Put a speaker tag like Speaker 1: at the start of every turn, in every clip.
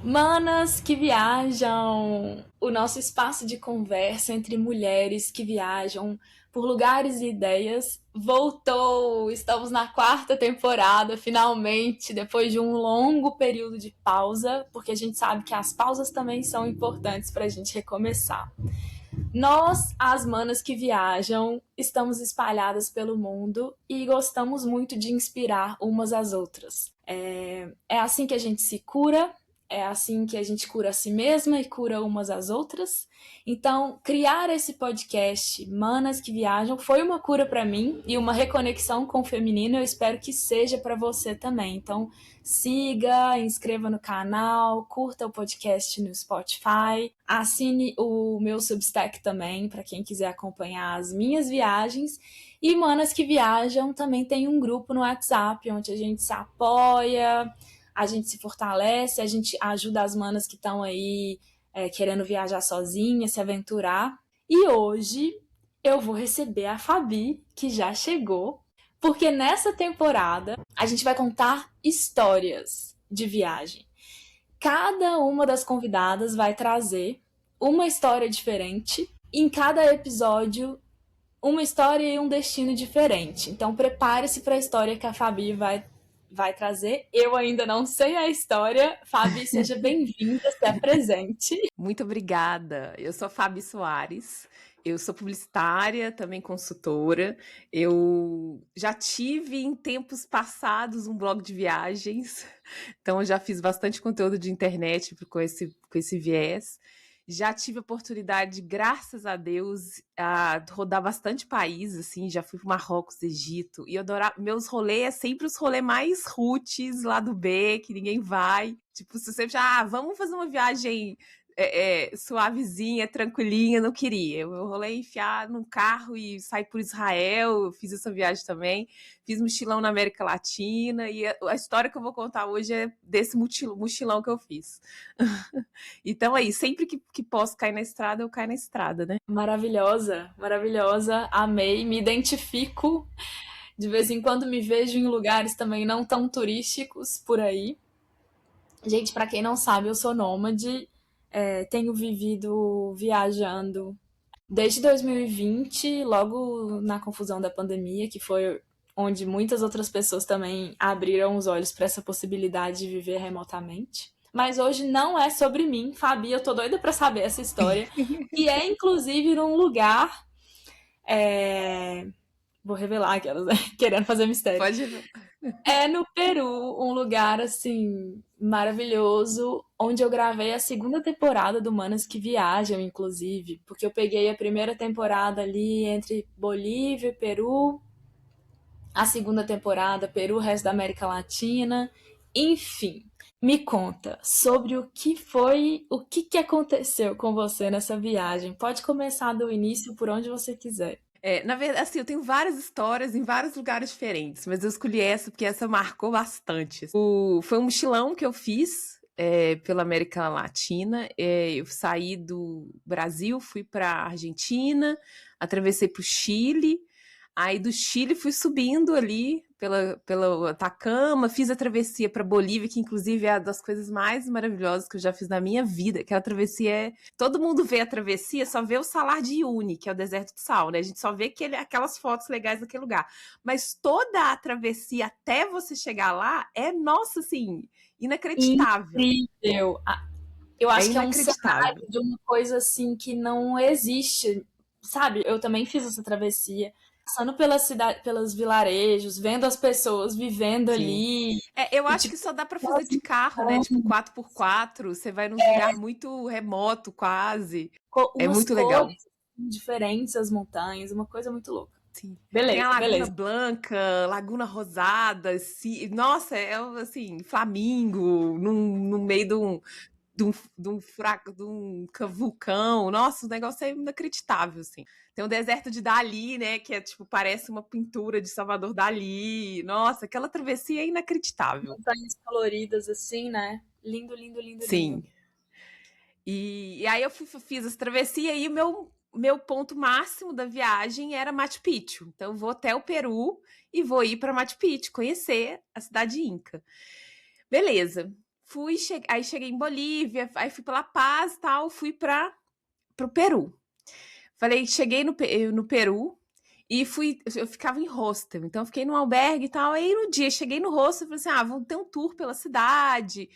Speaker 1: Manas que viajam, o nosso espaço de conversa entre mulheres que viajam por lugares e ideias voltou. Estamos na quarta temporada, finalmente, depois de um longo período de pausa, porque a gente sabe que as pausas também são importantes para a gente recomeçar. Nós, as manas que viajam, estamos espalhadas pelo mundo e gostamos muito de inspirar umas às outras. É assim que a gente se cura, é assim que a gente cura a si mesma e cura umas às outras. Então, criar esse podcast Manas que Viajam foi uma cura para mim e uma reconexão com o feminino. Eu espero que seja para você também. Então, siga, inscreva no canal, curta o podcast no Spotify, assine o meu Substack também, para quem quiser acompanhar as minhas viagens. E Manas que Viajam também tem um grupo no WhatsApp, onde a gente se apoia, a gente se fortalece, a gente ajuda as manas que estão aí querendo viajar sozinha, se aventurar. E hoje eu vou receber a Fabi, que já chegou, porque nessa temporada a gente vai contar histórias de viagem. Cada uma das convidadas vai trazer uma história diferente. Em cada episódio, uma história e um destino diferente. Então prepare-se para a história que a Fabi vai trazer. Eu ainda não sei a história. Fabi, seja bem-vinda, se apresente.
Speaker 2: Muito obrigada. Eu sou a Fabi Soares, eu sou publicitária, também consultora. Eu já tive em tempos passados um blog de viagens, então eu já fiz bastante conteúdo de internet com esse viés. Já tive a oportunidade, graças a Deus, a rodar bastante país, assim, já fui para Marrocos, Egito, e eu adorava, meus rolês é sempre os rolês mais roots, lá do B, que ninguém vai. Tipo, se você já, vamos fazer uma viagem suavezinha, tranquilinha, não queria. Eu rolei enfiar num carro e sair por Israel, eu fiz essa viagem também, fiz mochilão na América Latina, e a história que eu vou contar hoje é desse mochilão que eu fiz. Então aí, sempre que posso cair na estrada, eu caio na estrada, né?
Speaker 1: Maravilhosa, maravilhosa, amei, me identifico. De vez em quando me vejo em lugares também não tão turísticos por aí. Gente, para quem não sabe, eu sou nômade, tenho vivido viajando desde 2020, logo na confusão da pandemia, que foi onde muitas outras pessoas também abriram os olhos para essa possibilidade de viver remotamente. Mas hoje não é sobre mim, Fabi, eu tô doida para saber essa história, que é inclusive num lugar. Vou revelar aquelas, né? Querendo fazer mistério.
Speaker 2: Pode ver.
Speaker 1: É no Peru, um lugar assim maravilhoso, onde eu gravei a segunda temporada do Manas que Viajam, inclusive, porque eu peguei a primeira temporada ali entre Bolívia e Peru, a segunda temporada Peru, resto da América Latina, enfim. Me conta sobre o que foi, o que aconteceu com você nessa viagem. Pode começar do início por onde você quiser.
Speaker 2: Na verdade, assim, eu tenho várias histórias em vários lugares diferentes, mas eu escolhi essa porque essa marcou bastante. Foi um mochilão que eu fiz pela América Latina. Eu saí do Brasil, fui para Argentina, atravessei para o Chile. Aí do Chile fui subindo ali pela Atacama, fiz a travessia para Bolívia, que inclusive é uma das coisas mais maravilhosas que eu já fiz na minha vida. Aquela travessia é. Todo mundo vê a travessia, só vê o Salar de Uyuni, que é o deserto de sal, né? A gente só vê aquelas fotos legais daquele lugar. Mas toda a travessia até você chegar lá é, nossa, assim, inacreditável.
Speaker 1: Incrível! Eu
Speaker 2: É
Speaker 1: acho que é um cenário
Speaker 2: inacreditável.
Speaker 1: de uma coisa assim que não existe, sabe? Eu também fiz essa travessia, passando pela cidade, pelos vilarejos, vendo as pessoas vivendo
Speaker 2: Sim.
Speaker 1: ali,
Speaker 2: Eu
Speaker 1: e
Speaker 2: acho
Speaker 1: tipo,
Speaker 2: que só dá para fazer
Speaker 1: elas
Speaker 2: de carro, né? Tipo 4x4, você vai num lugar muito remoto, quase. É
Speaker 1: umas
Speaker 2: muito legal.
Speaker 1: cores diferentes as montanhas, uma coisa muito louca.
Speaker 2: Sim. Tem a
Speaker 1: Beleza,
Speaker 2: Laguna
Speaker 1: beleza.
Speaker 2: Vulcã, Laguna Rosada, nossa, é assim, Flamingo, no meio de um vulcão. Nossa, o negócio é inacreditável, assim. Tem o deserto de Dali, né? Que é tipo, parece uma pintura de Salvador Dali. Nossa, aquela travessia é inacreditável.
Speaker 1: Montanhas coloridas assim, né? Lindo, lindo, lindo, lindo.
Speaker 2: Sim. E aí eu fiz essa travessia e meu ponto máximo da viagem era Machu Picchu. Então eu vou até o Peru e vou ir para Machu Picchu, conhecer a cidade Inca. Beleza. Aí cheguei em Bolívia, aí fui pra La Paz e tal, fui pro Peru. Cheguei no Peru e eu ficava em hostel, então eu fiquei num albergue e tal. Aí no dia, cheguei no hostel e falei assim: vamos ter um tour pela cidade.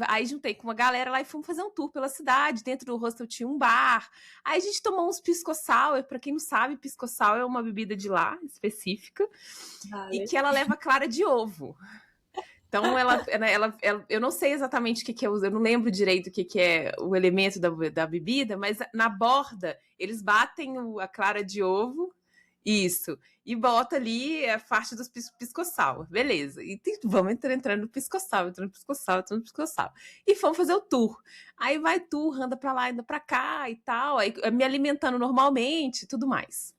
Speaker 2: Aí juntei com uma galera lá e fomos fazer um tour pela cidade. Dentro do hostel tinha um bar. Aí a gente tomou uns pisco sour. Pra quem não sabe, pisco sour é uma bebida de lá, específica, e
Speaker 1: Vale.
Speaker 2: que ela leva clara de ovo. Então, eu não sei exatamente o que é, eu não lembro direito o que é o elemento da bebida, mas na borda eles batem a clara de ovo, isso, e bota ali a parte dos pisco-sour, beleza. E vamos entrando no pisco-sour, entrando no pisco-sour, entrando no pisco-sour. E fomos fazer o tour. Aí vai tour, anda pra lá, anda pra cá e tal, aí me alimentando normalmente e tudo mais.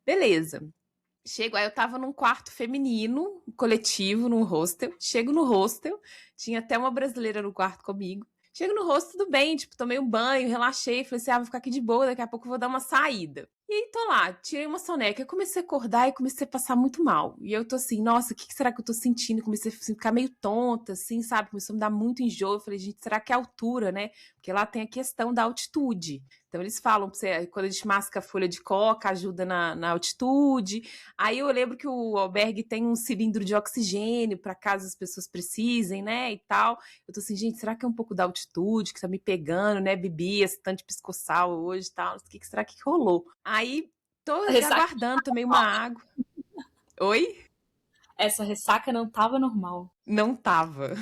Speaker 2: Beleza. Aí eu tava num quarto feminino, coletivo, num hostel. Chego no hostel, tinha até uma brasileira no quarto comigo. Chego no hostel, tudo bem, tipo, tomei um banho, relaxei, falei assim, vou ficar aqui de boa, daqui a pouco eu vou dar uma saída. E aí tô lá, tirei uma soneca, eu comecei a acordar e comecei a passar muito mal. E eu tô assim, nossa, o que será que eu tô sentindo? Comecei a ficar meio tonta, assim, sabe? Começou a me dar muito enjoo. Eu falei, gente, será que é a altura, né? Porque lá tem a questão da altitude. Então eles falam pra você, quando a gente masca a folha de coca, ajuda na altitude. Aí eu lembro que o albergue tem um cilindro de oxigênio para caso as pessoas precisem, né, e tal. Eu tô assim, gente, será que é um pouco da altitude que tá me pegando, né? Bebi esse tanto de pisco-sour hoje e tal. O que será que rolou? Aí tô
Speaker 1: Ressaca.
Speaker 2: aguardando, tomei uma água. Oi?
Speaker 1: Essa ressaca não tava normal.
Speaker 2: Não tava.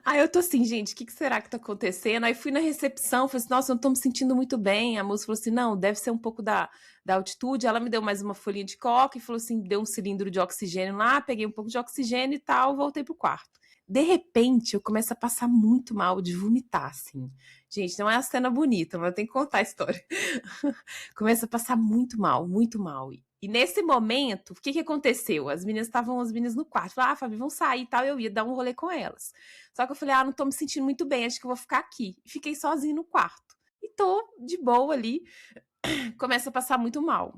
Speaker 2: Aí eu tô assim, gente, o que será que tá acontecendo? Aí fui na recepção, falei assim, nossa, eu não tô me sentindo muito bem. A moça falou assim, não, deve ser um pouco da altitude. Ela me deu mais uma folhinha de coca e falou assim, deu um cilindro de oxigênio lá, peguei um pouco de oxigênio e tal, voltei pro quarto. De repente, eu começo a passar muito mal, de vomitar, assim. Gente, não é uma cena bonita, mas eu tenho que contar a história. Começa a passar muito mal, muito mal. E nesse momento, o que aconteceu? As meninas no quarto. Falaram, Fabi, vão sair e tal. Eu ia dar um rolê com elas. Só que eu falei, não tô me sentindo muito bem, acho que eu vou ficar aqui. E fiquei sozinha no quarto. E tô de boa ali. Começa a passar muito mal.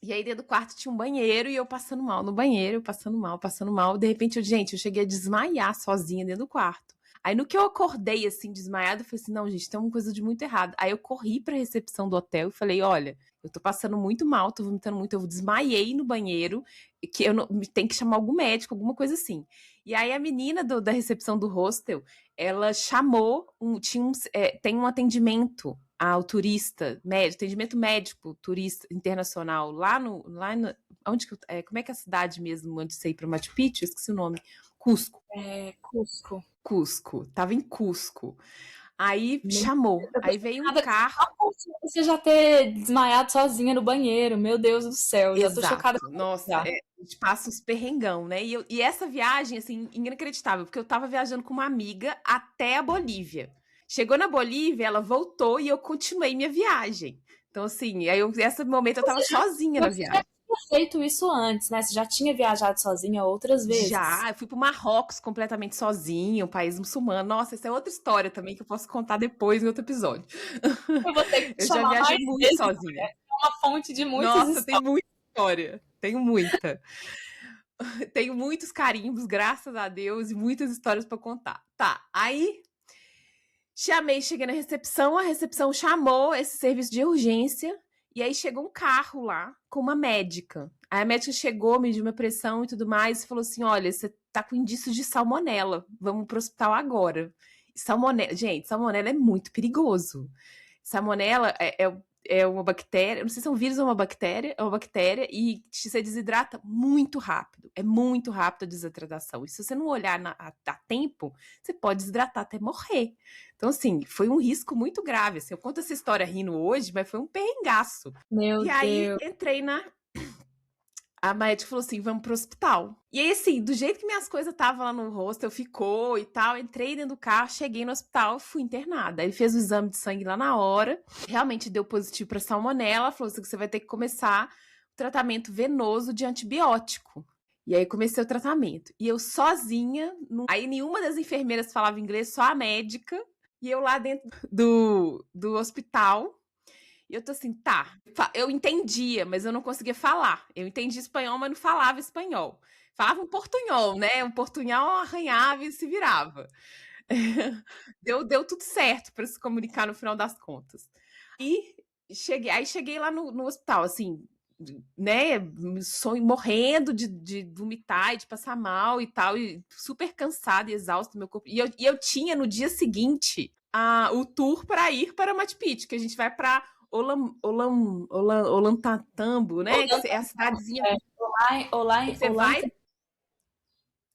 Speaker 2: E aí dentro do quarto tinha um banheiro e eu passando mal no banheiro, passando mal, passando mal. De repente, eu cheguei a desmaiar sozinha dentro do quarto. Aí no que eu acordei, assim, desmaiada, eu falei assim, não, gente, tem uma coisa de muito errado. Aí eu corri pra recepção do hotel e falei, olha, eu tô passando muito mal, tô vomitando muito, eu desmaiei no banheiro, que eu não, tem que chamar algum médico, alguma coisa assim. E aí a menina da recepção do hostel, ela chamou, tem um atendimento ao turista, atendimento médico, turista internacional, onde como é que é a cidade mesmo, onde você ir para Machu Picchu? Eu esqueci o nome. Cusco.
Speaker 1: Cusco.
Speaker 2: Cusco. Tava em Cusco. Aí chamou. Aí veio um carro.
Speaker 1: Você já ter desmaiado sozinha no banheiro, meu Deus do céu, já tô chocada.
Speaker 2: Exato. Nossa, a gente passa uns perrengão, né? E essa viagem, assim, inacreditável, porque eu tava viajando com uma amiga até a Bolívia. Chegou na Bolívia, ela voltou e eu continuei minha viagem. Então, assim, esse momento eu tava sozinha na viagem.
Speaker 1: Tinha feito isso antes, né? Você já tinha viajado sozinha outras vezes?
Speaker 2: Já, eu fui pro Marrocos completamente sozinha, um país muçulmano. Nossa, essa é outra história também que eu posso contar depois em outro episódio.
Speaker 1: Eu vou ter que
Speaker 2: Eu já viajei muito
Speaker 1: vezes,
Speaker 2: sozinha.
Speaker 1: É uma fonte de muitas
Speaker 2: Nossa,
Speaker 1: histórias.
Speaker 2: tem muita história. Tenho muita. Tenho muitos carimbos, graças a Deus, e muitas histórias para contar. Tá, aí cheguei na recepção, a recepção chamou esse serviço de urgência, e aí chegou um carro lá com uma médica. Aí a médica chegou, mediu minha pressão e tudo mais, e falou assim: olha, você tá com indícios de salmonela, vamos pro hospital agora. Gente, salmonela é muito perigoso. Salmonela é uma bactéria, não sei se é um vírus ou é uma bactéria, e você desidrata muito rápido. É muito rápido a desidratação. E se você não olhar a tempo, você pode desidratar até morrer. Então, assim, foi um risco muito grave. Assim, eu conto essa história rindo hoje, mas foi um perrengaço.
Speaker 1: Meu
Speaker 2: E aí,
Speaker 1: Deus.
Speaker 2: entrei A médica falou assim, vamos pro hospital. E aí, assim, do jeito que minhas coisas estavam lá no hostel, ficou e tal, entrei dentro do carro, cheguei no hospital, fui internada. Aí fez o exame de sangue lá na hora, realmente deu positivo pra salmonela, falou assim que você vai ter que começar o tratamento venoso de antibiótico. E aí comecei o tratamento. E eu sozinha, aí nenhuma das enfermeiras falava inglês, só a médica. E eu lá dentro do hospital. E eu tô assim, tá. Eu entendia, mas eu não conseguia falar. Eu entendi espanhol, mas não falava espanhol. Falava um portunhol, né? Um portunhol arranhava e se virava. Deu tudo certo para se comunicar no final das contas. E cheguei lá no hospital, assim, né, morrendo de vomitar e de passar mal e tal, e super cansada e exausta meu corpo. E eu tinha no dia seguinte o tour para ir para Machu Picchu, que a gente vai para Ollantaytambo, né, que é a cidadezinha. Você vai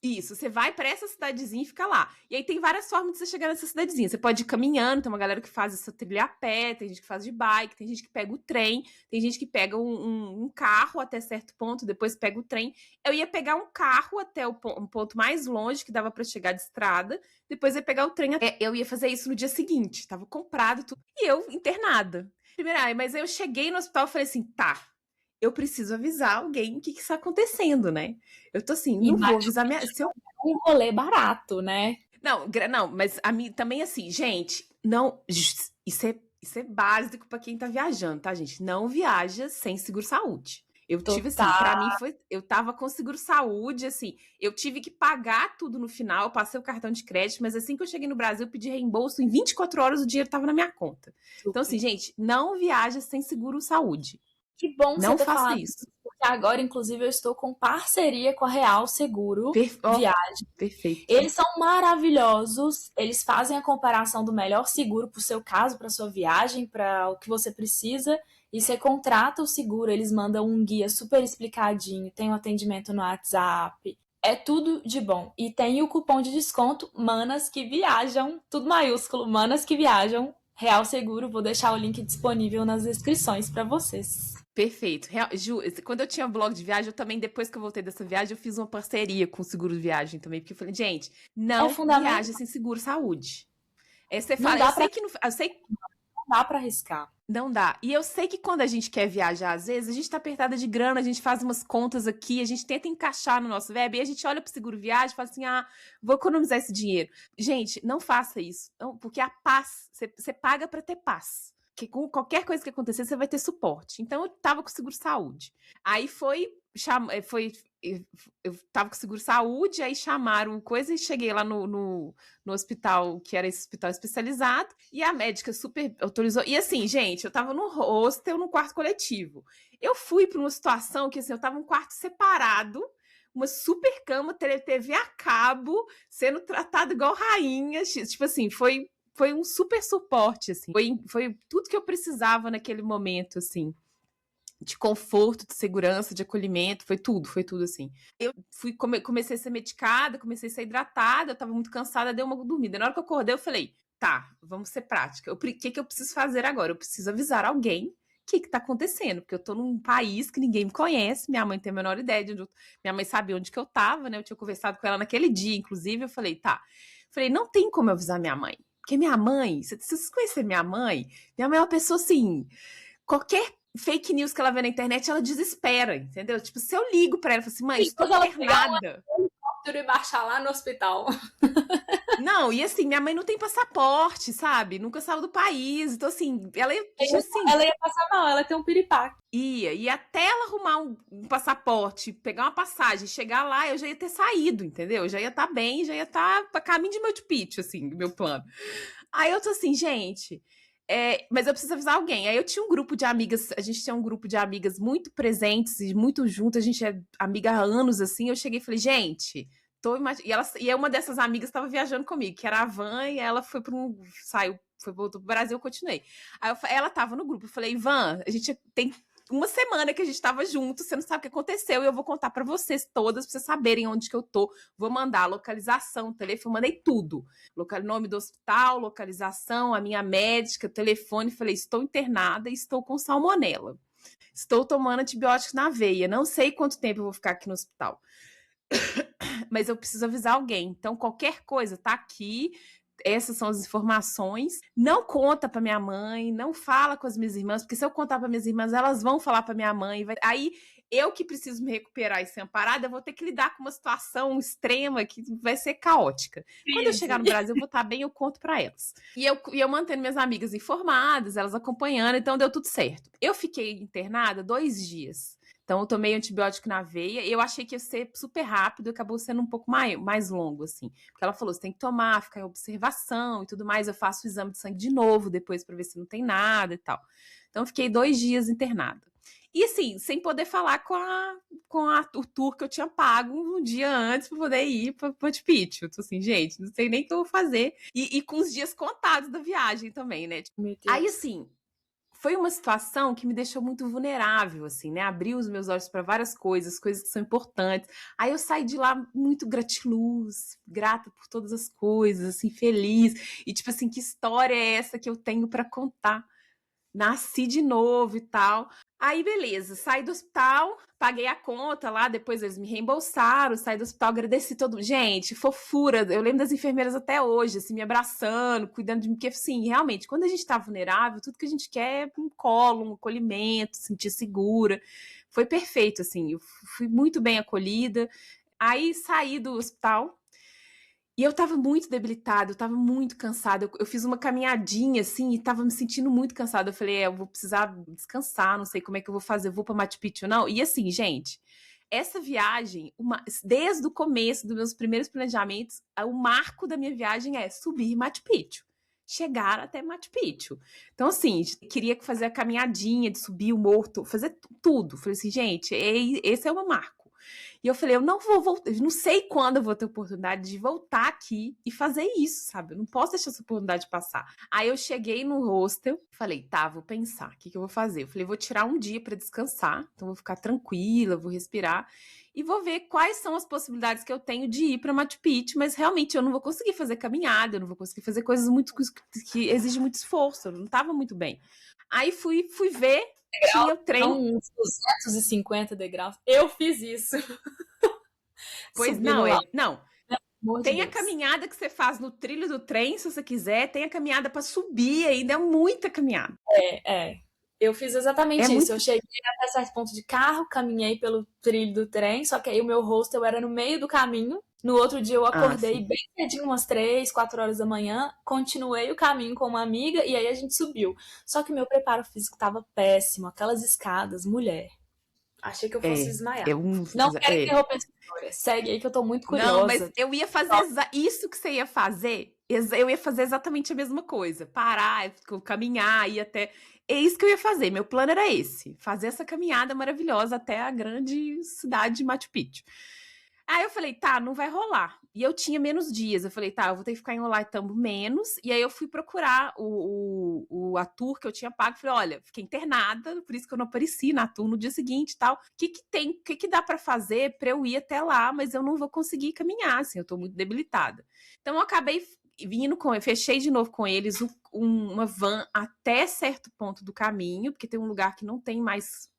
Speaker 2: isso, você vai pra essa cidadezinha e fica lá. E aí tem várias formas de você chegar nessa cidadezinha. Você pode ir caminhando, tem uma galera que faz essa trilha a pé, tem gente que faz de bike, tem gente que pega o trem, tem gente que pega um carro até certo ponto, depois pega o trem. Eu ia pegar um carro até um ponto mais longe, que dava pra chegar de estrada, depois ia pegar o trem. Eu ia fazer isso no dia seguinte, tava comprado tudo. E eu internada. Primeiro, mas aí eu cheguei no hospital e falei assim, tá, eu preciso avisar alguém o que está acontecendo, né? Eu tô assim,
Speaker 1: E
Speaker 2: não vou
Speaker 1: Machu
Speaker 2: avisar minha.
Speaker 1: Picchu é um rolê barato, né?
Speaker 2: Não, mas a mim também assim, gente, não. Isso é básico pra quem tá viajando, tá, gente? Não viaja sem seguro-saúde. Eu tive assim,
Speaker 1: Total.
Speaker 2: pra mim foi. Eu tava com seguro-saúde, assim, eu tive que pagar tudo no final, eu passei o cartão de crédito, mas assim que eu cheguei no Brasil, eu pedi reembolso, em 24 horas o dinheiro tava na minha conta. Então, assim, gente, não viaja sem seguro-saúde.
Speaker 1: Que bom você
Speaker 2: Não
Speaker 1: ter
Speaker 2: faça
Speaker 1: falado
Speaker 2: isso.
Speaker 1: isso, porque agora, inclusive, eu estou com parceria com a Real Seguro
Speaker 2: Ó,
Speaker 1: Viagem.
Speaker 2: perfeito.
Speaker 1: Eles são maravilhosos, eles fazem a comparação do melhor seguro para o seu caso, para sua viagem, para o que você precisa, e você contrata o seguro, eles mandam um guia super explicadinho, tem um atendimento no WhatsApp, é tudo de bom. E tem o cupom de desconto Manas que Viajam, tudo maiúsculo, Manas que Viajam, Real Seguro, vou deixar o link disponível nas descrições para vocês.
Speaker 2: Perfeito. Ju, quando eu tinha blog de viagem, eu também, depois que eu voltei dessa viagem, eu fiz uma parceria com o seguro de viagem também, porque eu falei, gente,
Speaker 1: É
Speaker 2: não viaja
Speaker 1: fundamental,
Speaker 2: sem seguro saúde. Aí você
Speaker 1: não
Speaker 2: fala, eu
Speaker 1: dá para
Speaker 2: sei que eu sei que
Speaker 1: não dá para arriscar.
Speaker 2: não dá. E eu sei que quando a gente quer viajar, às vezes, a gente tá apertada de grana, a gente faz umas contas aqui, a gente tenta encaixar no nosso web, e a gente olha pro seguro viagem e fala assim, vou economizar esse dinheiro. Gente, não faça isso. Não, porque a paz, você paga para ter paz. Que com qualquer coisa que acontecer, você vai ter suporte. Então, eu tava com seguro saúde. Aí eu tava com seguro saúde, aí chamaram coisa e cheguei lá no hospital, que era esse hospital especializado, e a médica super autorizou. E assim, gente, eu tava no hostel, no quarto coletivo. Eu fui para uma situação que assim, eu tava num quarto separado, uma super cama, TV a cabo, sendo tratada igual rainha. Tipo assim, foi um super suporte, assim. Foi tudo que eu precisava naquele momento, assim. De conforto, de segurança, de acolhimento, foi tudo, assim. Eu comecei a ser medicada, comecei a ser hidratada, eu tava muito cansada, dei uma dormida. Na hora que eu acordei, eu falei, tá, vamos ser prática. O que eu preciso fazer agora? Eu preciso avisar alguém o que tá acontecendo, porque eu tô num país que ninguém me conhece, minha mãe tem a menor ideia de onde minha mãe sabia onde que eu tava, né? Eu tinha conversado com ela naquele dia, inclusive, eu falei, tá. Falei, não tem como eu avisar minha mãe. Porque minha mãe, se vocês conhecerem minha mãe é uma pessoa assim, qualquer fake news que ela vê na internet, ela desespera, entendeu? Tipo, se eu ligo pra ela e falo assim, mãe, estou internada.
Speaker 1: E marchar lá no hospital.
Speaker 2: Não, e assim, minha mãe não tem passaporte, sabe? Nunca saiu do país. Então, assim, ela assim.
Speaker 1: Ela ia passar mal, ela tem um piripaque.
Speaker 2: E até ela arrumar um passaporte, pegar uma passagem, chegar lá, eu já ia ter saído, entendeu? Eu já ia estar bem, já ia estar pra caminho de Machu Picchu, assim, do meu plano. Aí eu tô assim, gente, mas eu preciso avisar alguém. Aí eu tinha um grupo de amigas, a gente tinha um grupo de amigas muito presentes e muito juntas, a gente é amiga há anos, assim. Eu cheguei e falei, gente, e uma dessas amigas estava viajando comigo, que era a Van, e ela voltou pro Brasil, eu continuei. Aí ela tava no grupo, eu falei, Van, a gente tem uma semana que a gente tava junto, você não sabe o que aconteceu, e eu vou contar para vocês todas, pra vocês saberem onde que eu tô. Vou mandar a localização, telefone, mandei tudo. Nome do hospital, localização, a minha médica, telefone, falei, estou internada e estou com salmonela. Estou tomando antibiótico na veia, não sei quanto tempo eu vou ficar aqui no hospital. Mas eu preciso avisar alguém. Então, qualquer coisa, tá aqui. Essas são as informações. Não conta para minha mãe, não fala com as minhas irmãs, porque se eu contar para minhas irmãs, elas vão falar para minha mãe. Aí eu que preciso me recuperar e ser amparada, eu vou ter que lidar com uma situação extrema que vai ser caótica. Quando eu chegar no Brasil, eu vou estar bem, eu conto para elas. E eu mantendo minhas amigas informadas, elas acompanhando, então deu tudo certo. Eu fiquei internada 2 dias. Então, eu tomei antibiótico na veia. Eu achei que ia ser super rápido, acabou sendo um pouco mais longo, assim. Porque ela falou, você tem que tomar, ficar em observação e tudo mais. Eu faço o exame de sangue de novo depois para ver se não tem nada e tal. Então, eu fiquei 2 dias internada. E assim, sem poder falar o tour que eu tinha pago um dia antes para poder ir para Machu Picchu. Eu tô assim, gente, não sei nem o que eu vou fazer. E com os dias contados da viagem também, né?
Speaker 1: Meu
Speaker 2: Aí,
Speaker 1: Deus.
Speaker 2: assim, foi uma situação que me deixou muito vulnerável, assim, né? Abriu os meus olhos para várias coisas que são importantes. Aí eu saí de lá muito gratiluz, grata por todas as coisas, assim, feliz. E tipo assim, que história é essa que eu tenho para contar? Nasci de novo e tal. Aí, beleza, saí do hospital, paguei a conta lá, depois eles me reembolsaram, saí do hospital, agradeci todo mundo. Gente, fofura, eu lembro das enfermeiras até hoje, assim, me abraçando, cuidando de mim, porque, assim, realmente, quando a gente tá vulnerável, tudo que a gente quer é um colo, um acolhimento, se sentir segura. Foi perfeito, assim, eu fui muito bem acolhida. Aí, saí do hospital, e eu tava muito debilitada, eu tava muito cansada. Eu fiz uma caminhadinha, assim, e tava me sentindo muito cansada. Eu falei, eu vou precisar descansar, não sei como é que eu vou fazer, eu vou pra Machu Picchu, não. E assim, gente, essa viagem, desde o começo dos meus primeiros planejamentos, o marco da minha viagem é subir Machu Picchu. Chegar até Machu Picchu. Então, assim, queria fazer a caminhadinha de subir o morro, fazer tudo. Falei assim, gente, esse é o meu marco. E eu falei, eu não vou voltar, não sei quando eu vou ter oportunidade de voltar aqui e fazer isso, sabe? Eu não posso deixar essa oportunidade passar. Aí eu cheguei no hostel, falei, tá, vou pensar, o que eu vou fazer? Eu falei, vou tirar um dia para descansar, então vou ficar tranquila, vou respirar e vou ver quais são as possibilidades que eu tenho de ir para Machu Picchu, mas realmente eu não vou conseguir fazer caminhada, eu não vou conseguir fazer coisas muito que exigem muito esforço, eu não estava muito bem. Aí fui ver, tinha o trem.
Speaker 1: São uns 250 degraus. Eu fiz isso.
Speaker 2: Pois
Speaker 1: Subindo
Speaker 2: não,
Speaker 1: lá,
Speaker 2: não.
Speaker 1: pelo amor de
Speaker 2: Tem a
Speaker 1: Deus.
Speaker 2: caminhada que você faz no trilho do trem, se você quiser, tem a caminhada para subir ainda, é muita caminhada.
Speaker 1: É. Eu fiz
Speaker 2: É
Speaker 1: exatamente isso. Eu
Speaker 2: muito.
Speaker 1: cheguei até certo ponto de carro, caminhei pelo trilho do trem, só que aí o meu hostel era no meio do caminho. No outro dia eu
Speaker 2: Ah,
Speaker 1: acordei
Speaker 2: sim.
Speaker 1: bem cedinho, umas 3, 4 horas da manhã, continuei o caminho com uma amiga e aí a gente subiu. Só que meu preparo físico tava péssimo, aquelas escadas, mulher. Achei que eu fosse
Speaker 2: É,
Speaker 1: desmaiar.
Speaker 2: é um.
Speaker 1: Não quero
Speaker 2: É.
Speaker 1: interromper essa história. Segue aí que eu tô muito
Speaker 2: Não, mas
Speaker 1: curiosa.
Speaker 2: eu ia fazer isso que você ia fazer. Eu ia fazer exatamente a mesma coisa. Parar, caminhar, ir até. É isso que eu ia fazer. Meu plano era esse: fazer essa caminhada maravilhosa até a grande cidade de Machu Picchu. Aí eu falei, tá, não vai rolar. E eu tinha menos dias. Eu falei, tá, eu vou ter que ficar em Olaitambo menos. E aí eu fui procurar a tour que eu tinha pago. Falei, olha, fiquei internada, por isso que eu não apareci na tour no dia seguinte e tal. O que dá para fazer para eu ir até lá, mas eu não vou conseguir caminhar, assim, eu tô muito debilitada. Então eu acabei fechei de novo com eles uma van até certo ponto do caminho, porque tem um lugar que não tem mais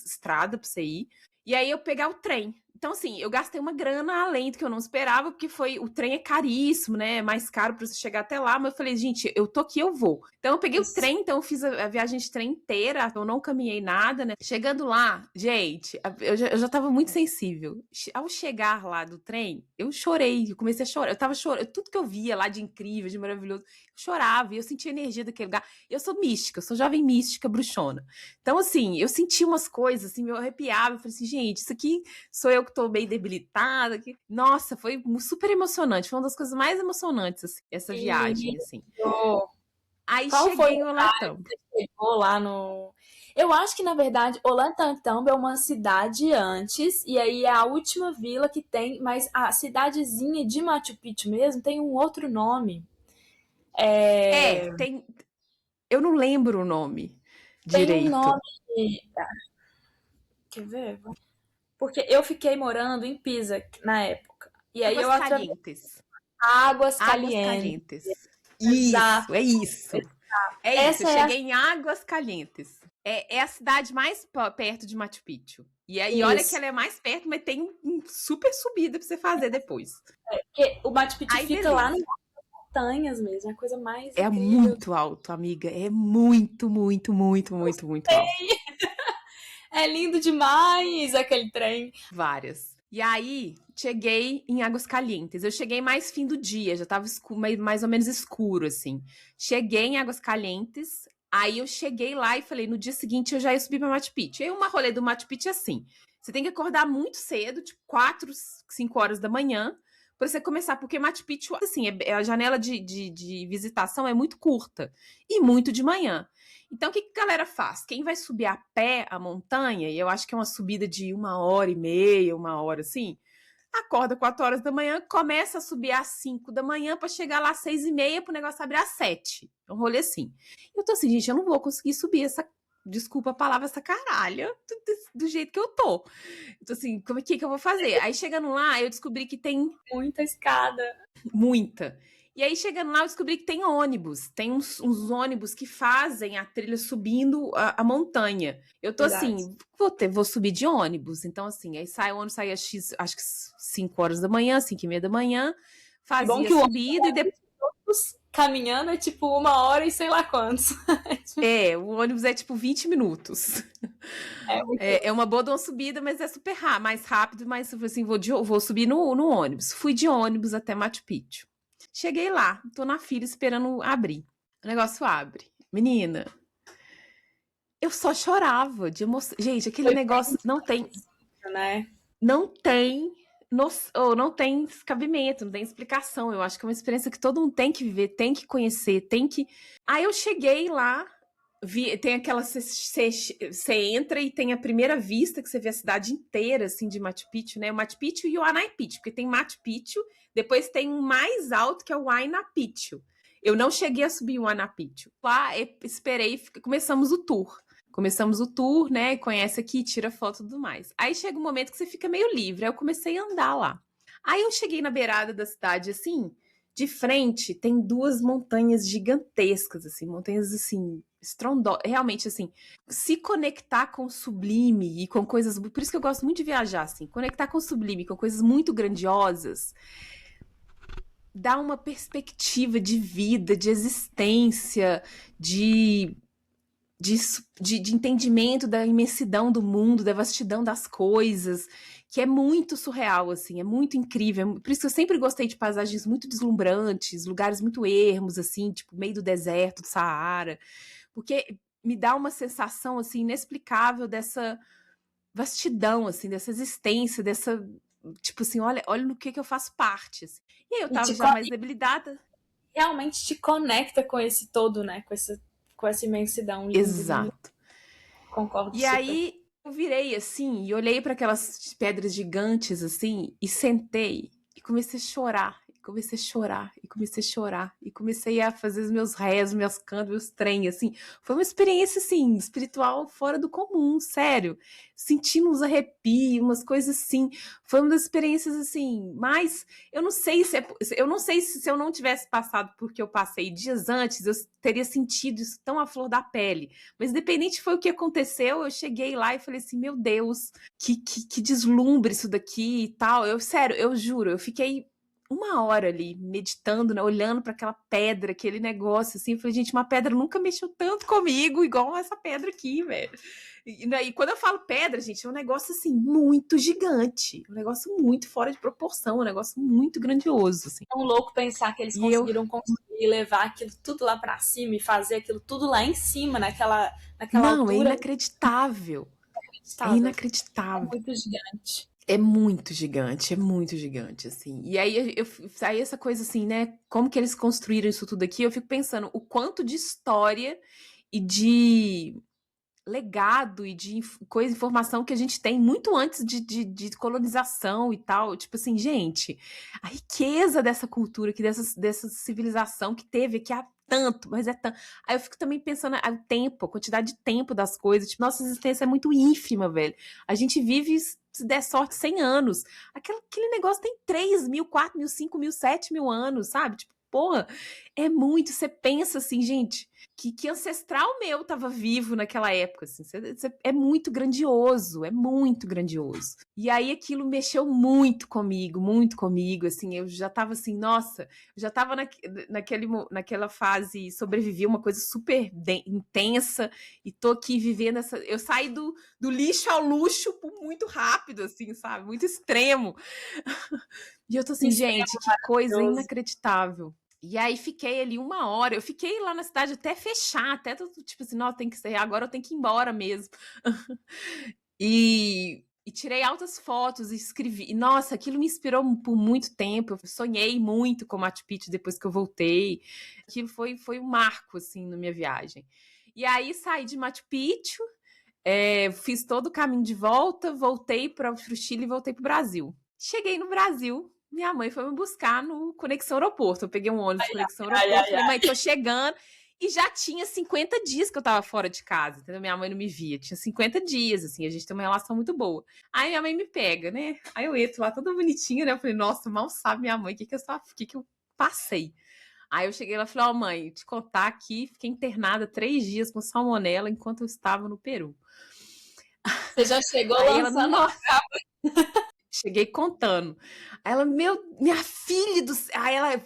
Speaker 2: estrada para você ir. E aí eu pegar o trem. Então, assim, eu gastei uma grana além do que eu não esperava, porque o trem é caríssimo, né? É mais caro para você chegar até lá. Mas eu falei, gente, eu tô aqui, eu vou. Então, eu peguei o trem, então eu fiz a viagem de trem inteira, eu não caminhei nada, né? Chegando lá, gente, eu já tava muito sensível. Ao chegar lá do trem, eu chorei, eu comecei a chorar. Eu tava chorando, tudo que eu via lá de incrível, de maravilhoso, eu chorava e eu sentia a energia daquele lugar. Eu sou mística, eu sou jovem mística, bruxona. Então, assim, eu senti umas coisas, assim, me arrepiava. Eu falei assim, gente, isso aqui sou eu que tô bem debilitada. Aqui. Nossa, foi super emocionante. Foi uma das coisas mais emocionantes, assim, essa
Speaker 1: Que
Speaker 2: viagem, assim.
Speaker 1: lindo!
Speaker 2: Aí
Speaker 1: Qual foi
Speaker 2: cheguei
Speaker 1: o
Speaker 2: em Oletão.
Speaker 1: que você chegou lá no. Eu acho que, na verdade, Ollantaytambo é uma cidade antes, e aí é a última vila que tem, mas a cidadezinha de Machu Picchu mesmo tem um outro nome. É...
Speaker 2: Tem. Eu não lembro o nome
Speaker 1: Tem um
Speaker 2: direito.
Speaker 1: nome. Quer ver? Porque eu fiquei morando em Pisa na época. E aí eu
Speaker 2: Águas
Speaker 1: atravessei
Speaker 2: Calientes.
Speaker 1: Águas
Speaker 2: Águas
Speaker 1: Calientes.
Speaker 2: Calientes.
Speaker 1: Exato.
Speaker 2: Isso, é isso. É isso, eu
Speaker 1: Essa é a.
Speaker 2: cheguei em Águas Calientes. É a cidade mais perto de Machu Picchu. E aí, olha que
Speaker 1: Isso.
Speaker 2: ela é mais perto, mas tem super subida pra você fazer depois.
Speaker 1: Porque o Machu Picchu
Speaker 2: Aí,
Speaker 1: fica lá nas
Speaker 2: beleza.
Speaker 1: montanhas mesmo. É a coisa mais
Speaker 2: É
Speaker 1: incrível.
Speaker 2: muito alto, amiga. É muito, muito, muito, muito, muito alto.
Speaker 1: É lindo demais aquele trem.
Speaker 2: Várias. E aí, cheguei em Águas Calientes. Eu cheguei mais fim do dia, já tava mais ou menos escuro, assim. Cheguei em Águas Calientes, Aí eu cheguei lá e falei, no dia seguinte eu já ia subir pra Machu Picchu. E aí uma rolê do Machu Picchu é assim, você tem que acordar muito cedo, tipo 4, 5 horas da manhã, pra você começar, porque Machu Picchu, assim, a janela de visitação é muito curta e muito de manhã. Então, o que a galera faz? Quem vai subir a pé a montanha, e eu acho que é uma subida de 1h30, 1 hora, assim, acorda 4 horas da manhã, começa a subir às 5 da manhã para chegar lá às 6h30 pro negócio abrir às 7. É um rolê assim. Eu tô assim, gente, eu não vou conseguir subir essa, desculpa a palavra, essa caralha do jeito que eu tô. Então assim, como é que eu vou fazer? Aí chegando lá, eu descobri que tem
Speaker 1: Muita escada.
Speaker 2: muita. E aí, chegando lá, eu descobri que tem ônibus. Tem uns ônibus que fazem a trilha subindo a montanha. Eu tô
Speaker 1: Verdade.
Speaker 2: assim, vou subir de ônibus. Então, assim, aí sai o ônibus, sai às X, acho que 5 horas da manhã, 5h30 da manhã. Fazia
Speaker 1: Bom que o
Speaker 2: subida e depois.
Speaker 1: caminhando é tipo 1 hora e sei lá quantos.
Speaker 2: O ônibus é tipo 20 minutos. É uma boa de uma subida, mas é super rápido, mais rápido, mas assim, vou subir no ônibus. Fui de ônibus até Machu Picchu. Cheguei lá, tô na fila esperando abrir. O negócio abre. Menina, eu só chorava de emoção. Gente, aquele negócio não tem,
Speaker 1: né?
Speaker 2: não tem, não tem cabimento, não tem explicação. Eu acho que é uma experiência que todo mundo tem que viver, tem que conhecer, tem que. Aí eu cheguei lá, tem aquela. Você entra e tem a primeira vista que você vê a cidade inteira, assim, de Machu Picchu, né? O Machu Picchu e o Huayna Picchu, porque tem Machu Picchu, depois tem um mais alto que é o Huayna Picchu. Eu não cheguei a subir o Huayna Picchu. Lá, esperei, começamos o tour. Começamos o tour, né? Conhece aqui, tira foto e tudo mais. Aí chega um momento que você fica meio livre. Aí eu comecei a andar lá. Aí eu cheguei na beirada da cidade, assim, de frente tem 2 montanhas gigantescas, assim, montanhas, assim, realmente, assim, se conectar com o sublime e com coisas, por isso que eu gosto muito de viajar, assim, conectar com o sublime, com coisas muito grandiosas, dá uma perspectiva de vida, de existência, de entendimento da imensidão do mundo, da vastidão das coisas, que é muito surreal, assim, é muito incrível. Por isso que eu sempre gostei de paisagens muito deslumbrantes, lugares muito ermos, assim, tipo, meio do deserto, do Saara, porque me dá uma sensação, assim, inexplicável dessa vastidão, assim, dessa existência, dessa, tipo assim, olha no que eu faço parte, assim. E aí eu tava já mais debilitada.
Speaker 1: Realmente te conecta com esse todo, né? Com essa imensidão. Lindo, lindo.
Speaker 2: Exato.
Speaker 1: Concordo
Speaker 2: E
Speaker 1: super.
Speaker 2: aí eu virei assim e olhei para aquelas pedras gigantes assim e sentei e comecei a chorar, e comecei a chorar, e comecei a chorar, e comecei a fazer os meus rezos, meus cantos, meus trem, assim. Foi uma experiência assim espiritual fora do comum, sério. Sentindo uns arrepios, umas coisas assim. Foi uma das experiências assim, mas eu não sei se eu não tivesse passado porque eu passei dias antes, eu teria sentido isso tão à flor da pele. Mas independente foi o que aconteceu, eu cheguei lá e falei assim, meu Deus, que deslumbre isso daqui e tal. Sério, eu juro, eu fiquei 1 hora ali meditando, né, olhando para aquela pedra, aquele negócio assim. Eu falei, gente, uma pedra nunca mexeu tanto comigo igual essa pedra aqui, velho. E quando eu falo pedra, gente, é um negócio assim muito gigante, um negócio muito fora de proporção, um negócio muito grandioso, assim.
Speaker 1: É um louco pensar que eles conseguiram construir, levar aquilo tudo lá pra cima e fazer aquilo tudo lá em cima, naquela
Speaker 2: Não,
Speaker 1: altura.
Speaker 2: é inacreditável. É inacreditável.
Speaker 1: É muito gigante.
Speaker 2: É muito gigante, é muito gigante, assim. E aí, aí essa coisa assim, né? Como que eles construíram isso tudo aqui? Eu fico pensando o quanto de história e de legado e de informação que a gente tem muito antes de colonização e tal. Tipo assim, gente, a riqueza dessa cultura, dessa civilização que teve aqui há tanto, mas é tanto. Aí eu fico também pensando o tempo, a quantidade de tempo das coisas. Tipo, nossa existência é muito ínfima, velho. A gente vive, se der sorte, 100 anos. Aquele negócio tem 3.000, 4.000, 5.000, 7.000 anos, sabe? Tipo, porra, é muito. Você pensa assim, gente, que ancestral meu estava vivo naquela época, assim, é muito grandioso, E aí aquilo mexeu muito comigo, assim, eu já estava assim, nossa, eu já estava naquela fase, sobrevivi uma coisa super intensa, e tô aqui vivendo eu saí do lixo ao luxo muito rápido, assim, sabe, muito extremo. E eu tô assim, gente, que coisa inacreditável. E aí fiquei ali 1 hora, eu fiquei lá na cidade até fechar, até tipo assim, não, tem que ser, agora eu tenho que ir embora mesmo. E tirei altas fotos, e escrevi. E, nossa, aquilo me inspirou por muito tempo. Eu sonhei muito com Machu Picchu depois que eu voltei. Aquilo foi um marco, assim, na minha viagem. E aí saí de Machu Picchu, fiz todo o caminho de volta, voltei para o Chile e voltei para o Brasil. Cheguei no Brasil, minha mãe foi me buscar no Conexão Aeroporto. Eu peguei um ônibus Conexão
Speaker 1: Ai,
Speaker 2: Aeroporto,
Speaker 1: ai,
Speaker 2: falei,
Speaker 1: ai.
Speaker 2: mãe, tô chegando. E já tinha 50 dias que eu tava fora de casa, entendeu? Minha mãe não me via. Tinha 50 dias, assim, a gente tem uma relação muito boa. Aí minha mãe me pega, né? Aí eu entro lá toda bonitinha, né? Eu falei, nossa, mal sabe minha mãe o que eu passei. Aí eu cheguei lá e falei, ó, mãe, te contar aqui, fiquei internada 3 dias com salmonela enquanto eu estava no Peru.
Speaker 1: Você já chegou
Speaker 2: Aí ela,
Speaker 1: lançando a
Speaker 2: nossa, cheguei contando. Aí ela, minha filha do céu. Aí ela,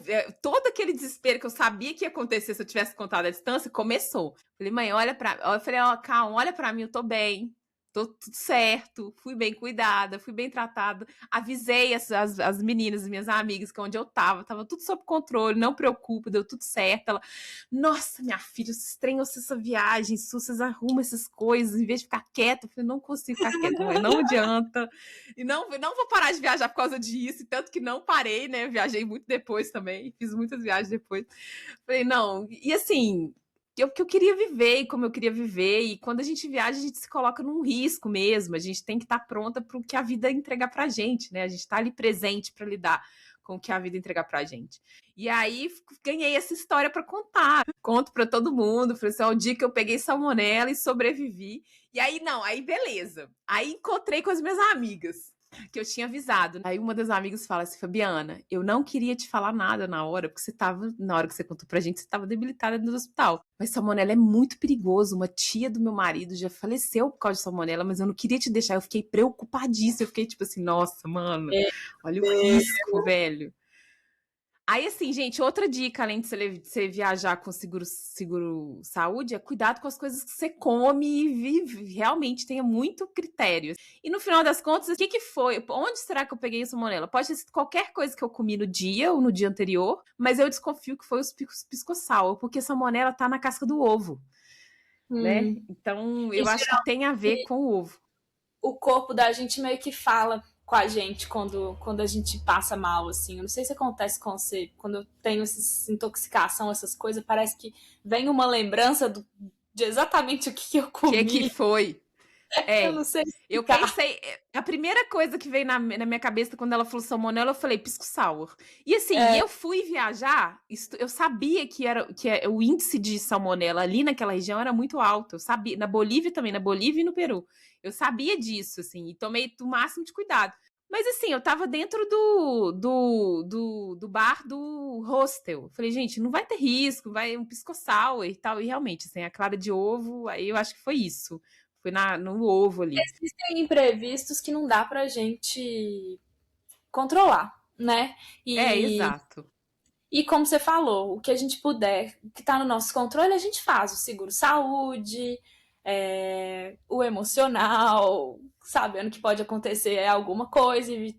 Speaker 2: todo aquele desespero que eu sabia que ia acontecer se eu tivesse contado à distância, começou. Falei, mãe, olha pra mim. Eu falei, ó, calma, olha pra mim, eu tô bem. Tô tudo certo, fui bem cuidada, fui bem tratada. Avisei as meninas, minhas amigas, que onde eu tava tudo sob controle, não preocupa, deu tudo certo. Ela, nossa, minha filha, vocês treinam essa viagem, vocês arrumam essas coisas, em vez de ficar quieta. Eu falei, não consigo ficar quieta, mãe, não adianta. E não vou parar de viajar por causa disso, tanto que não parei, né? Viajei muito depois também, fiz muitas viagens depois. Falei, não, e assim, que eu queria viver e como eu queria viver, e quando a gente viaja, a gente se coloca num risco mesmo, a gente tem que estar pronta para o que a vida entregar pra gente, né? A gente está ali presente para lidar com o que a vida entregar pra gente. E aí ganhei essa história para contar. Conto para todo mundo, falei assim, ó, o dia que eu peguei salmonela e sobrevivi. E aí, não, aí beleza. Aí encontrei com as minhas amigas, que eu tinha avisado. Aí uma das amigas fala assim, Fabiana, eu não queria te falar nada na hora, porque na hora que você contou pra gente, você tava debilitada no hospital. Mas salmonela é muito perigoso. Uma tia do meu marido já faleceu por causa de salmonela, mas eu não queria te deixar. Eu fiquei preocupadíssima. Eu fiquei tipo assim, nossa, mano, olha o risco, velho. Aí, assim, gente, outra dica, além de você viajar com seguro saúde, é cuidado com as coisas que você come e vive. Realmente tenha muito critério. E no final das contas, o que que foi? Onde será que eu peguei a salmonela? Pode ter sido qualquer coisa que eu comi no dia ou no dia anterior, mas eu desconfio que foi os pisco-sour, porque a salmonela tá na casca do ovo, né?
Speaker 1: Hum.
Speaker 2: Então,
Speaker 1: E
Speaker 2: eu acho que tem a ver com o ovo.
Speaker 1: o corpo da gente meio que fala com a gente quando a gente passa mal, assim. Eu não sei se acontece com você, quando eu tenho essa intoxicação, essas coisas, parece que vem uma lembrança de exatamente o que eu
Speaker 2: O que
Speaker 1: comi.
Speaker 2: foi?
Speaker 1: Eu não
Speaker 2: É,
Speaker 1: sei
Speaker 2: eu
Speaker 1: explicar.
Speaker 2: pensei, a primeira coisa que veio na minha cabeça quando ela falou salmonela, eu falei pisco sour. E assim,
Speaker 1: É,
Speaker 2: eu fui viajar, eu sabia o índice de salmonela ali naquela região era muito alto. Eu sabia, na Bolívia também, na Bolívia e no Peru. Eu sabia disso, assim, e tomei o máximo de cuidado. Mas assim, eu tava dentro do bar do hostel. Falei, gente, não vai ter risco, vai um pisco sour e tal. E realmente, assim, a clara de ovo, aí eu acho que foi isso. Foi no ovo ali.
Speaker 1: existem imprevistos que não dá pra gente controlar, né?
Speaker 2: É,
Speaker 1: E
Speaker 2: exato.
Speaker 1: E como você falou, o que a gente puder, o que está no nosso controle, a gente faz. O seguro saúde, o emocional, sabendo que pode acontecer alguma coisa e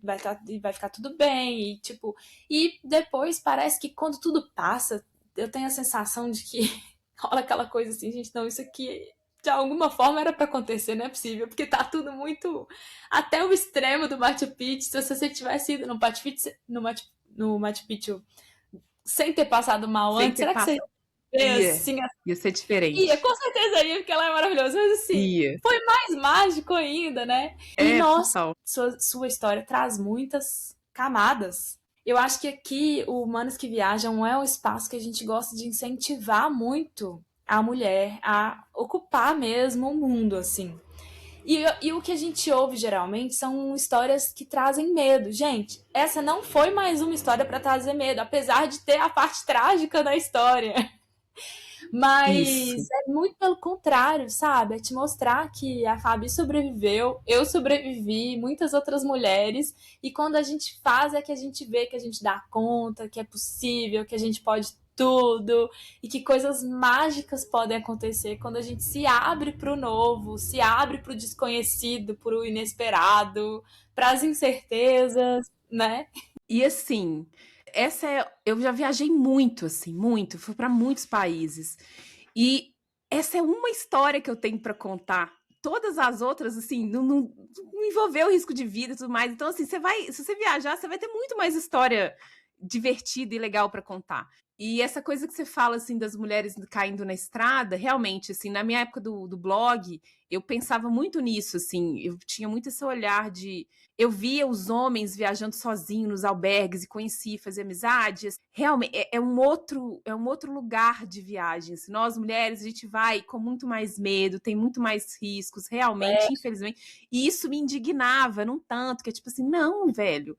Speaker 1: vai ficar tudo bem. E, tipo, e depois parece que quando tudo passa, eu tenho a sensação de que rola aquela coisa assim, gente, não, isso aqui de alguma forma era para acontecer, não é possível, porque tá tudo muito até o extremo do Machu Picchu. Se você tivesse ido no Machu Picchu, no Machu Picchu sem ter passado mal
Speaker 2: Sem
Speaker 1: antes,
Speaker 2: ter
Speaker 1: será que você
Speaker 2: passado.
Speaker 1: ia
Speaker 2: Ia.
Speaker 1: assim?
Speaker 2: Ia ser
Speaker 1: Ia,
Speaker 2: diferente.
Speaker 1: com certeza ia, porque ela é maravilhosa. Mas assim,
Speaker 2: Ia.
Speaker 1: foi mais mágico ainda, né? E
Speaker 2: É,
Speaker 1: nossa,
Speaker 2: total.
Speaker 1: sua história traz muitas camadas. Eu acho que aqui o Humanos que Viajam é um espaço que a gente gosta de incentivar muito a mulher a ocupar mesmo o mundo, assim. E o que a gente ouve geralmente são histórias que trazem medo. Gente, essa não foi mais uma história para trazer medo, apesar de ter a parte trágica da história.
Speaker 2: Isso.
Speaker 1: Mas é muito pelo contrário, sabe? É te mostrar que a Fabi sobreviveu, eu sobrevivi, muitas outras mulheres. E quando a gente faz é que a gente vê que a gente dá conta, que é possível, que a gente pode tudo e que coisas mágicas podem acontecer quando a gente se abre para o novo, se abre para o desconhecido, para o inesperado, para as incertezas, né?
Speaker 2: E assim, eu já viajei muito, assim, muito, fui para muitos países. E essa é uma história que eu tenho para contar. Todas as outras, assim, não envolveu risco de vida e tudo mais. Então, assim, se você viajar, você vai ter muito mais história divertida e legal para contar. E essa coisa que você fala, assim, das mulheres caindo na estrada, realmente, assim, na minha época do blog, eu pensava muito nisso, assim, eu tinha muito esse olhar de... Eu via os homens viajando sozinhos nos albergues e conhecia, fazia amizades. Realmente, é um outro lugar de viagens. Nós, mulheres, a gente vai com muito mais medo, tem muito mais riscos, realmente, infelizmente. E isso me indignava, não tanto, que é tipo assim, não, velho,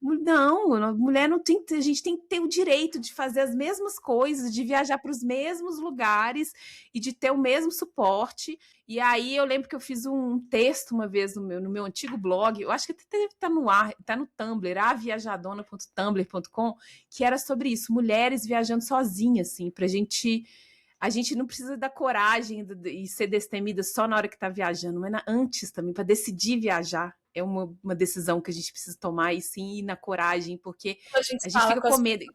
Speaker 2: não, mulher não tem, a gente tem que ter o direito de fazer as mesmas coisas, de viajar para os mesmos lugares e de ter o mesmo suporte. E aí eu lembro que eu fiz um texto uma vez no meu antigo blog, eu acho que até deve estar no ar, está no Tumblr, aviajadona.tumblr.com, que era sobre isso, mulheres viajando sozinhas, assim, pra gente... A gente não precisa da coragem e ser destemida só na hora que está viajando, mas antes também, para decidir viajar. É uma decisão que a gente precisa tomar e sim ir na coragem, porque
Speaker 1: A gente
Speaker 2: a gente
Speaker 1: fala
Speaker 2: fica
Speaker 1: com
Speaker 2: com
Speaker 1: as
Speaker 2: medo.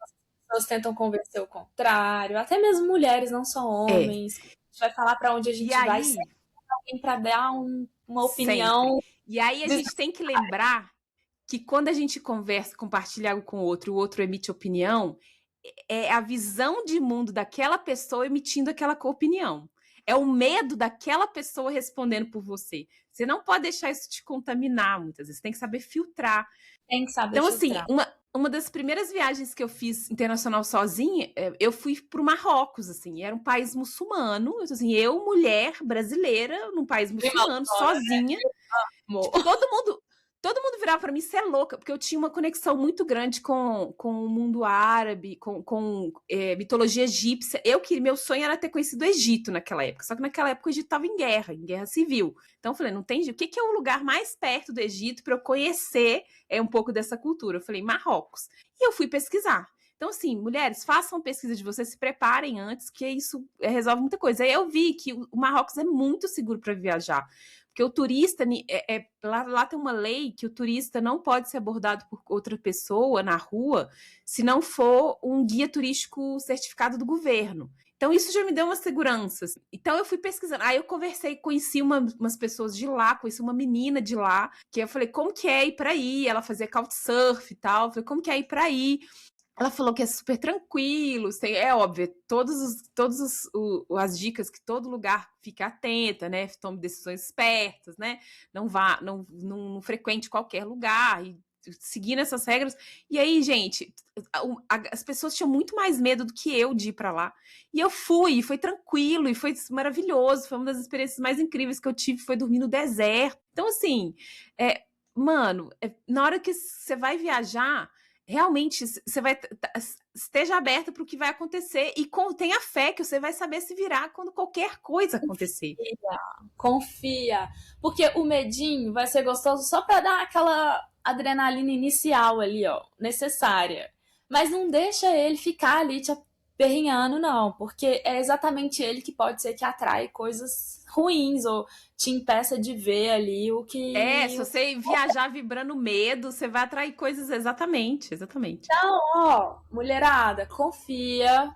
Speaker 1: pessoas, tentam convencer o contrário, até mesmo mulheres, não só
Speaker 2: É.
Speaker 1: homens. A gente vai falar para onde a
Speaker 2: E
Speaker 1: gente vai,
Speaker 2: aí,
Speaker 1: sempre tem alguém para dar uma
Speaker 2: sempre.
Speaker 1: opinião.
Speaker 2: E aí a gente tem que lembrar que quando a gente conversa, compartilha algo com o outro emite opinião, é a visão de mundo daquela pessoa emitindo aquela opinião. É o medo daquela pessoa respondendo por você. Você não pode deixar isso te contaminar muitas vezes. Você tem que saber filtrar.
Speaker 1: Tem que saber
Speaker 2: Então, assim,
Speaker 1: filtrar.
Speaker 2: uma das primeiras viagens que eu fiz internacional sozinha, eu fui para o Marrocos, assim, era um país muçulmano, assim, eu, mulher brasileira, num país
Speaker 1: Prima
Speaker 2: muçulmano,
Speaker 1: Aurora,
Speaker 2: sozinha.
Speaker 1: amor.
Speaker 2: Tipo, todo mundo virava para mim, você é louca, porque eu tinha uma conexão muito grande com o mundo árabe, com mitologia egípcia. Meu sonho era ter conhecido o Egito naquela época, só que naquela época o Egito estava em guerra civil. Então eu falei, não tem, o que é o lugar mais perto do Egito para eu conhecer um pouco dessa cultura? Eu falei, Marrocos. E eu fui pesquisar. Então, assim, mulheres, façam pesquisa de vocês, se preparem antes, que isso resolve muita coisa. Aí eu vi que o Marrocos é muito seguro para viajar. Porque o turista, lá tem uma lei que o turista não pode ser abordado por outra pessoa na rua se não for um guia turístico certificado do governo. Então, isso já me deu uma segurança. Então, eu fui pesquisando. Aí, eu conheci umas pessoas de lá, conheci uma menina de lá, que eu falei, como que é ir para aí? Ela fazia couchsurf e tal. Eu falei, como que é ir para aí? Ela falou que é super tranquilo, é óbvio, todas as dicas que todo lugar fica atenta, né? Tome decisões espertas, né? Não frequente qualquer lugar, e seguindo essas regras. E aí, gente, as pessoas tinham muito mais medo do que eu de ir para lá. E eu fui, e foi tranquilo, e foi maravilhoso. Foi uma das experiências mais incríveis que eu tive, foi dormir no deserto. Então, assim, mano, na hora que você vai viajar, realmente você esteja aberta para o que vai acontecer e tenha fé que você vai saber se virar quando qualquer coisa acontecer.
Speaker 1: Confia. Porque o medinho vai ser gostoso só para dar aquela adrenalina inicial ali, ó, necessária. Mas não deixa ele ficar ali te aperrinhando, não. Porque é exatamente ele que pode ser que atrai coisas ruins ou te impeça de ver ali o
Speaker 2: Se
Speaker 1: que...
Speaker 2: você viajar vibrando medo, você vai atrair coisas exatamente.
Speaker 1: Então, ó, mulherada, confia.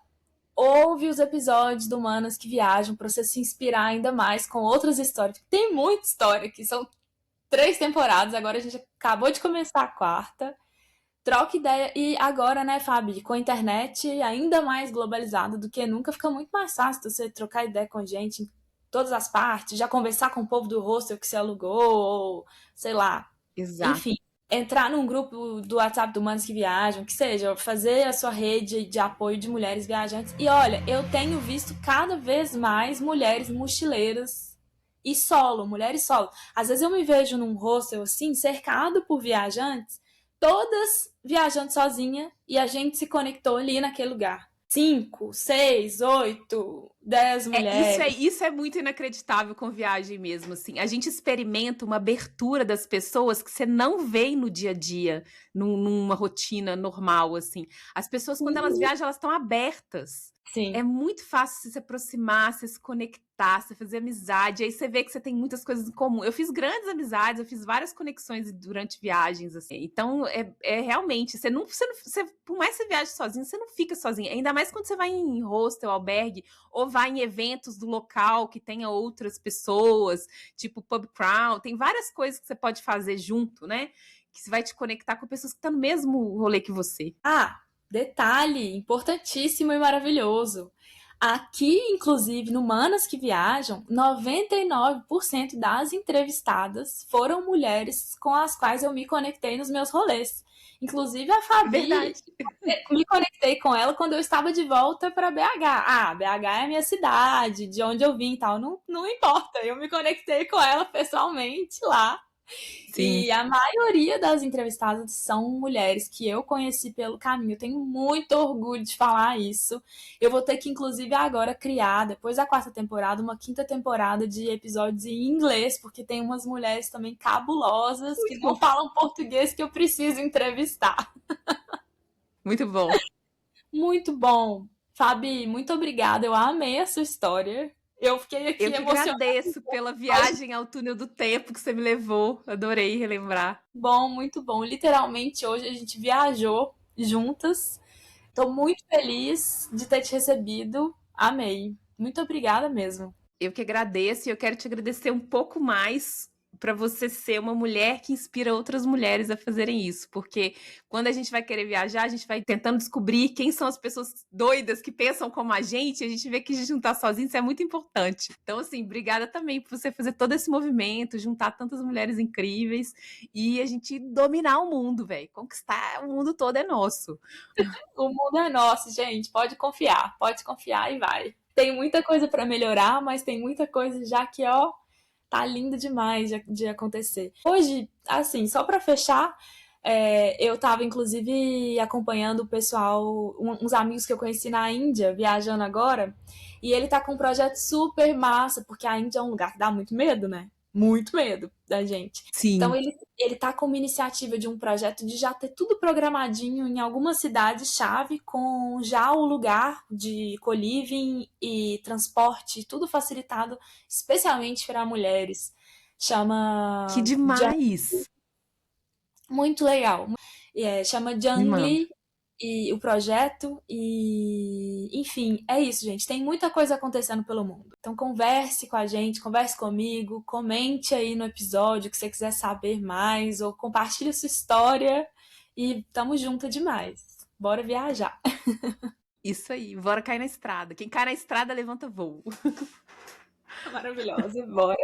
Speaker 1: Ouve os episódios do Manas que Viajam para você se inspirar ainda mais com outras histórias. Tem muita história aqui, são 3 temporadas, agora a gente acabou de começar a quarta. Troca ideia. E agora, né, Fabi, com a internet ainda mais globalizada do que nunca, fica muito mais fácil você trocar ideia com gente em todas as partes, já conversar com o povo do hostel que você alugou, ou sei lá.
Speaker 2: Exato.
Speaker 1: Enfim, entrar num grupo do WhatsApp do Manos que Viajam, que seja, fazer a sua rede de apoio de mulheres viajantes. E olha, eu tenho visto cada vez mais mulheres mochileiras e solo, mulheres solo. Às vezes eu me vejo num hostel assim, cercado por viajantes, todas viajando sozinha, e a gente se conectou ali naquele lugar. 5, 6, 8, 10 mulheres.
Speaker 2: Isso é muito inacreditável com viagem mesmo, assim. A gente experimenta uma abertura das pessoas que você não vê no dia a dia, numa rotina normal, assim. As pessoas, quando elas viajam, elas estão abertas.
Speaker 1: Sim.
Speaker 2: É muito fácil você se aproximar, você se conectar, você fazer amizade. Aí você vê que você tem muitas coisas em comum. Eu fiz grandes amizades, eu fiz várias conexões durante viagens, assim. Então, realmente, por mais que você viaje sozinho, você não fica sozinho. Ainda mais quando você vai em hostel, albergue, ou vai em eventos do local que tenha outras pessoas, tipo pub crawl. Tem várias coisas que você pode fazer junto, né? Que você vai te conectar com pessoas que estão no mesmo rolê que você.
Speaker 1: Ah, detalhe importantíssimo e maravilhoso. Aqui, inclusive, no Manas que Viajam, 99% das entrevistadas foram mulheres com as quais eu me conectei nos meus rolês. Inclusive a Fabi,
Speaker 2: Verdade.
Speaker 1: me conectei com ela quando eu estava de volta para BH. Ah, BH é a minha cidade, de onde eu vim e tal. Não, não importa, eu me conectei com ela pessoalmente lá.
Speaker 2: Sim.
Speaker 1: E a maioria das entrevistadas são mulheres que eu conheci pelo caminho. Eu tenho muito orgulho de falar isso. Eu vou ter que, inclusive, agora criar, depois da quarta temporada, uma quinta temporada de episódios em inglês, porque tem umas mulheres também cabulosas que
Speaker 2: Muito
Speaker 1: não
Speaker 2: bom.
Speaker 1: falam português que eu preciso entrevistar.
Speaker 2: Muito bom.
Speaker 1: Muito bom. Fabi, muito obrigada. Eu amei a sua história. Eu fiquei
Speaker 2: Eu
Speaker 1: aqui
Speaker 2: que
Speaker 1: emocionada.
Speaker 2: agradeço pela viagem ao túnel do tempo que você me levou. Adorei relembrar.
Speaker 1: Bom, muito bom. Literalmente, hoje a gente viajou juntas. Tô muito feliz de ter te recebido. Amei. Muito obrigada mesmo.
Speaker 2: Eu que agradeço e eu quero te agradecer um pouco mais para você ser uma mulher que inspira outras mulheres a fazerem isso, porque quando a gente vai querer viajar, a gente vai tentando descobrir quem são as pessoas doidas que pensam como a gente vê que a gente não tá sozinho, isso é muito importante. Então, assim, obrigada também por você fazer todo esse movimento, juntar tantas mulheres incríveis e a gente dominar o mundo, velho. Conquistar o mundo todo é nosso.
Speaker 1: O mundo é nosso, gente. Pode confiar e vai. Tem muita coisa para melhorar, mas tem muita coisa já que, ó, tá lindo demais de acontecer. Hoje, assim, só para fechar, eu tava inclusive acompanhando o pessoal, uns amigos que eu conheci na Índia, viajando agora, e ele tá com um projeto super massa, porque a Índia é um lugar que dá muito medo, né? Muito medo da gente. Então
Speaker 2: Sim.
Speaker 1: ele tá com uma iniciativa de um projeto de já ter tudo programadinho em alguma cidade-chave, com já o lugar de co-living e transporte, tudo facilitado especialmente para mulheres.
Speaker 2: Que
Speaker 1: Chama
Speaker 2: demais.
Speaker 1: muito legal. Chama
Speaker 2: Me manda.
Speaker 1: Jungly e o projeto e enfim, é isso, gente. Tem muita coisa acontecendo pelo mundo. Então converse com a gente, converse comigo, comente aí no episódio que você quiser saber mais ou compartilhe sua história e tamo junto demais. Bora viajar.
Speaker 2: Isso aí, bora cair na estrada. Quem cai na estrada levanta voo.
Speaker 1: Maravilhosa, bora.